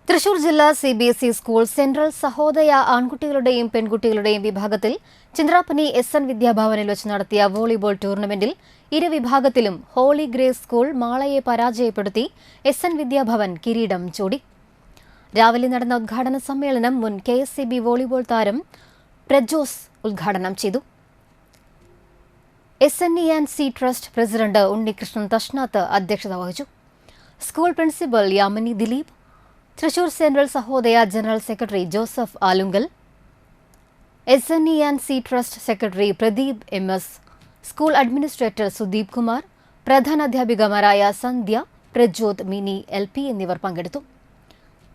തൃശൂർ ജില്ലാ CBSE school central Sahodaya ആൺകുട്ടികളുടെയും പെൺകുട്ടികളുടെയും വിഭാഗത്തിൽ ചിന്ത്രാപ്പനി SN വിദ്യാഭവനിൽ വെച്ച് നടത്തിയ വോളിബോൾ ടൂർണമെന്റിൽ ഇരുവിഭാഗത്തിലും ഹോളി ഗ്രേസ് സ്കൂൾ മാളയെ പരാജയപ്പെടുത്തി SN വിദ്യാഭവൻ കിരീടം ചൂടി. രാവിലെ നടന്ന ഉദ്ഘാടന സമ്മേളനം മുൻ KSCB വോളിബോൾ താരം പ്രജോസ് ഉദ്ഘാടനം ചെയ്തു. SNEC trust president Unnikrishnan Thashnath അധ്യക്ഷത വഹിച്ചു. School principal Yamini Dileep, Thrissur central Sahodaya general secretary Joseph Alunkal, SNEC trust secretary Pradeep MS, school administrator Sudeep Kumar, പ്രധാനാധ്യാപികമാരായ സന്ധ്യ, പ്രജ്യോത്, മിനി LP എന്നിവർ പങ്കെടുത്തു.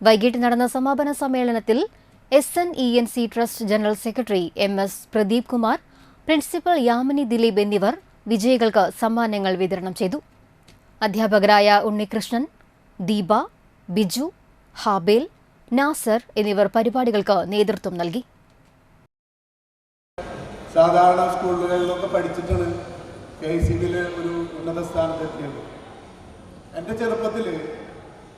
വൈകിട്ട് നടന്ന സമാപന സമ്മേളനത്തിൽ SNEC trust general secretary MS Pradeep Kumar, principal Yamini Dileep എന്നിവർ വിജയികൾക്ക് സമ്മാനങ്ങൾ വിതരണം ചെയ്തു. അധ്യാപകരായ ഉണ്ണികൃഷ്ണൻ, ദീപ, ബിജു, ഹാബേൽ, നാസർ എന്നിവർ പരിപാടികൾക്ക് നേതൃത്വം നൽകി. സാധാരണ സ്കൂളുകളിലൊക്കെ പഠിച്ചിട്ടാണ് KSCBയിൽ ഒരു ഉന്നത സ്ഥാനത്തെത്തിയത്. എൻ്റെ ചെറുപ്പത്തിൽ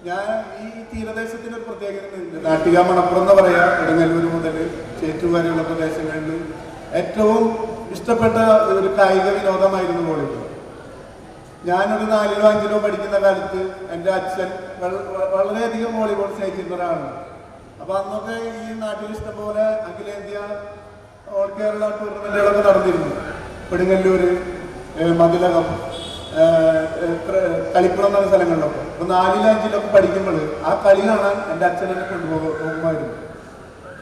ഞാൻ ഈ തീരദേശത്തിൻ്റെ ഒരു പ്രത്യേകത, നാട്ടിക മണപ്പുറം എന്ന് പറയാം, ഇടങ്ങല്ലൂർ മുതൽ ചേറ്റൂർ വരെയുള്ള പ്രദേശങ്ങളിൽ ഏറ്റവും ഇഷ്ടപ്പെട്ട ഒരു കായിക വിനോദമായിരുന്നു വോളിബോൾ. ഞാനൊരു 4ലോ 5ലോ പഠിക്കുന്ന കാലത്ത് എൻ്റെ അച്ഛൻ വളരെയധികം വോളിബോൾ സ്നേഹിച്ചിരുന്ന ഒരാളാണ്. അപ്പോൾ അന്നൊക്കെ ഈ നാട്ടിൽ ഇഷ്ടംപോലെ അഖിലേന്ത്യാ ഓൾ കേരള ടൂർണമെൻറ്റുകളൊക്കെ നടന്നിരുന്നു. കൊടുങ്ങല്ലൂർ, മതിലകം, കളിക്കുളം എന്ന സ്ഥലങ്ങളിലൊക്കെ. അപ്പോൾ 4ലോ 5ലൊക്കെ പഠിക്കുമ്പോൾ ആ കളി കാണാൻ എൻ്റെ അച്ഛൻ എന്നെ കൊണ്ടുപോകുമായിരുന്നു.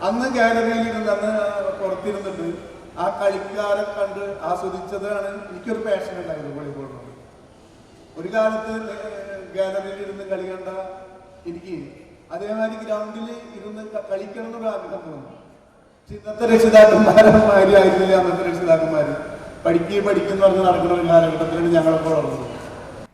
അന്ന് ഗാലറിയിലിരുന്ന്, അന്ന് പുറത്തിരുന്നിട്ട് ആ കളിക്കാരെ കണ്ട് ആസ്വദിച്ചതാണ് എനിക്കൊരു പാഷൻ ഉണ്ടായിരുന്നു വോളിബോളിനോട്. ഒരു കാലത്ത് ഗാലറിയിൽ ഇരുന്ന് കളി കണ്ട എനിക്ക് അതേമാതിരി ഗ്രൗണ്ടിൽ ഇരുന്ന് കളിക്കണം എന്നൊരു ആഗ്രഹം തോന്നുന്നു. പക്ഷെ ഇന്നത്തെ രക്ഷിതാക്കന്മാരായിരുന്നില്ല അന്നത്തെ രക്ഷിതാക്കന്മാർ. പഠിക്കുകയും പറഞ്ഞ് നടക്കുന്ന ഒരു കാലഘട്ടത്തിലാണ് ഞങ്ങളൊക്കെ വളർന്നത്.